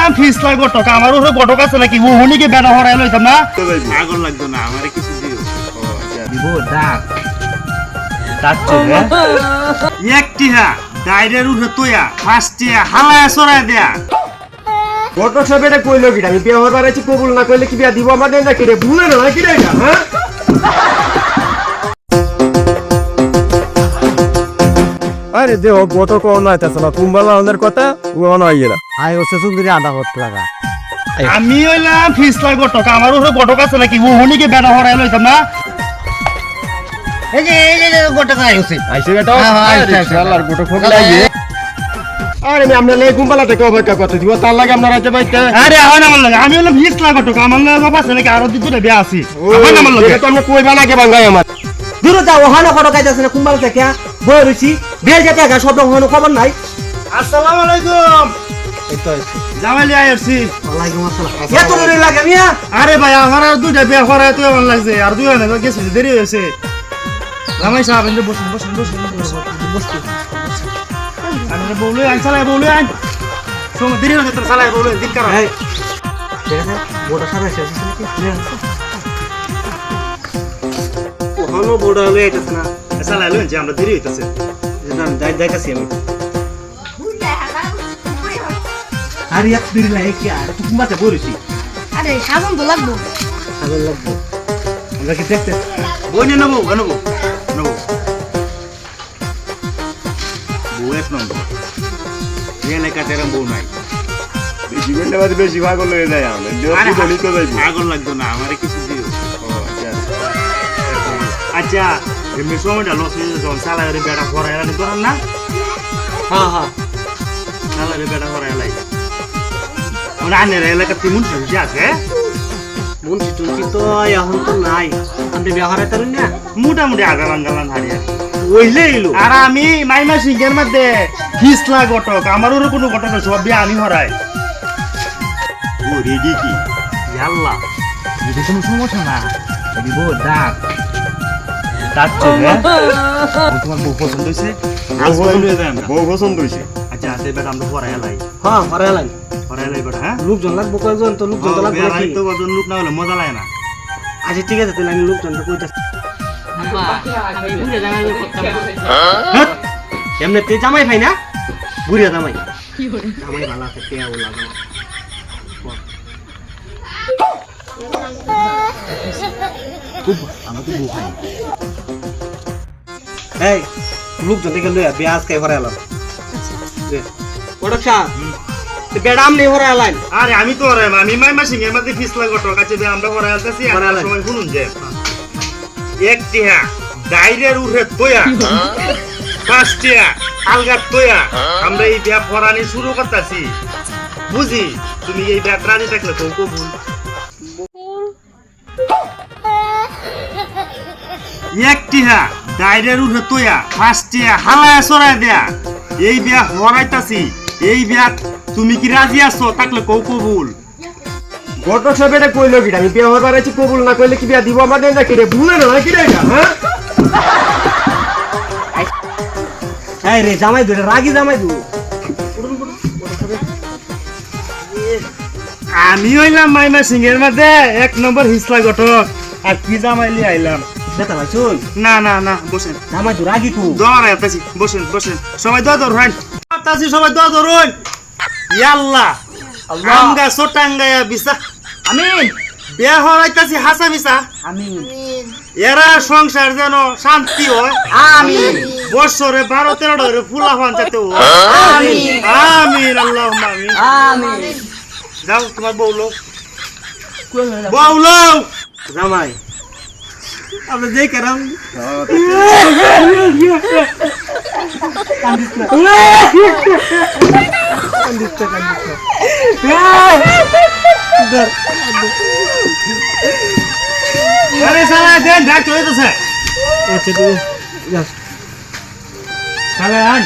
হইলাম ফিসলা গটক আমার ওরে গটক আছে নাকি ও হনিকে বেড়া হরাই লইতাম না আগুন লাগতো না আমারে কিছু দিও দিব ডাক ডাকছে একটি হা ডাইরের উঠে তোয়া ফার্স্টিয়া হালায়া সরায় দেয়া গত সবেটা কইলো কি আমি বিয়ে হবার আছি কবুল না কইলে কি বিয়া দিব আমাদের না কি রে ভুলে না কি রে এটা হ্যাঁ আরে দেও গত কোন আইতাছ না কুম্বালা ওদের কথা ও নয় না আই হচ্ছে সুন্দরী আধা কত টাকা আমি হইলাম ফিসলা গটক আমার ওরে গটক আছে নাকি ও হনিকে বেড়া হরাই লইতাম না এই যে গোটা কাই হচ্ছে আইছে বেটা আইছে, আইছে। আল্লাহর গত খোক লাগে আরে আমি আমরা লে কুম্বালা থেকে অপেক্ষা করতে দিব তার লাগে আপনারা যে বাইতে আরে আমার নাম লাগে আমি হইলাম ফিসলা গটক আমার নাম বাবা আছে নাকি আরো দুটো বিয়া আছে আমার নাম লাগে এটা তো আমরা কইবা না কে বাঙ্গাই আমার দূর যাও ওহানা কত কাইতাছ না কুম্বাল থেকে বই রইছি বেল যেতে গা সব ওহানো খবর নাই আসসালামু আলাইকুম এই তো জামাইলি আইছি ওয়ালাইকুম আসসালাম এত দূরে লাগে মিয়া আরে ভাই আমার আর দুইটা বিয়া করাই তো আমার লাগছে আর দুই না গেছে দেরি হয়েছে জামাই সাহেব এনে বসুন বসুন বসুন বসুন আমি বউলে আন চালাই বউলে আন সময় দেরি হয়ে তোর চালাই বউলে দিন কারা এই ঠিক আছে গোটা সারা শেষ হচ্ছে নাকি ওখানে বড় হলে আইতাছ না চালাই লইন যে আমরা দেরি হইতাছে না যাইতাছি আমি আর এক দিন লাগে কি আর তো কুম্বাতে বই রইছি আরে সাবান তো লাগবো ভালো লাগবে আমরা কি দেখতে বই নিয়ে নেবো নেবো নেবো বউ এক নম্বর এই এলাকাতে এরকম বউ নাই বেশি বেলা বাদ বেশি ভাগল হয়ে যায় আমরা আরে দেও তো যাইবো আগুন লাগতো না আমারে কিছু দিও আচ্ছা এমনি সময়টা লস হয়ে যখন সালারে বেড়া করাই আনি করান না হ্যাঁ হ্যাঁ সালারে বেড়া করাই লাই মানে আনের এলাকা তিমুন সবজি আছে মুন্সি টুন্সি তো এখন তো নাই আমি বিয়া হারাই তারুন না মোটামুটি আগালান গালান হারিয়া ওইলে এলো আর আমি মাইমা সিংহের মধ্যে ফিসলা গটক আমারও কোনো গটক সব বিয়া আমি হরাই ও রেডি কি আল্লাহ এটা কোনো সমস্যা না দিব ডাক ডাকছে তোমার বউ পছন্দ হয়েছে আজ পছন্দ হয়ে যায় আমরা বউ পছন্দ হইছে আচ্ছা আছে বেটা আমরা পড়াই লাই হ্যাঁ হারাই লাগ পড়াই লাই বেটা হ্যাঁ লোকজন লাগবো কয়জন তো লোকজন তো লাগবে নাকি তো কজন লোক না হলে মজা লাগে না আচ্ছা ঠিক আছে তাহলে আমি লোকজন তো কইতাছি এমনি তে জামাই ভাই না বুড়িয়া জামাই জামাই ভালো আছে তে ওলা খুব আমাকে বউ খাই এই লোকজন থেকে লইয়া বিয়া আজকে ভরে এলাম ওটা বেড়াম নেই ভরে এলাম আরে আমি তো ওরে আমি মাইমা সিংহের মধ্যে ফিসলা গটক আছে যে আমরা পড়াই আলতেছি পড়াই আলাই। সময় শুনুন যে একটিয়া ডাইরের উঠে তোয়া পাঁচটিয়া আলগা তোয়া আমরা এই বিয়া পড়ানি শুরু করতেছি বুঝি তুমি এই বিয়া রাজি থাকলে তো কবুল একটিহা ডাইরের উঠে তোয়া পাঁচটিয়া হালায়া সরাই দেয়া এই বিয়া হরাইতাছি এই বিয়া তুমি কি রাজি আছো থাকলে কৌ কবুল গত সবেটা কইলো কি আমি বিয়ে হবার আছি কবুল না কইলে কি বিয়া দিব আমাদের না কি রে ভুলে না কি রে এটা হ্যাঁ এই রে জামাই ধরে রাগি জামাই দু আমি হইলাম মাইমা সিংহের মধ্যে এক নম্বর হিসলা গঠক আর কি জামাইলি আইলাম বেটা ভাই শুন না না না বসেন জামাই তো রাগি খুব দর আইতাছি বসেন বসেন সবাই দর দর হইন আইতাছি সবাই দর দর হইন ইয়াল্লাহ আমগা সোটাঙ্গায়া বিসা আমিন বিয়া হরাইতাছি হাসা মিসা আমিন এরা সংসার যেন শান্তি হয় আমিন বছরে 12-13 ধরে ফুলা হন যাতে আমিন আমিন আল্লাহুম্মা আমিন আমিন যাও তোমার বউলো বউলো জামাই আপনি যে কেরাম আরে সালা দেন ডাক চলে যাচ্ছে আচ্ছা তুই সালা আন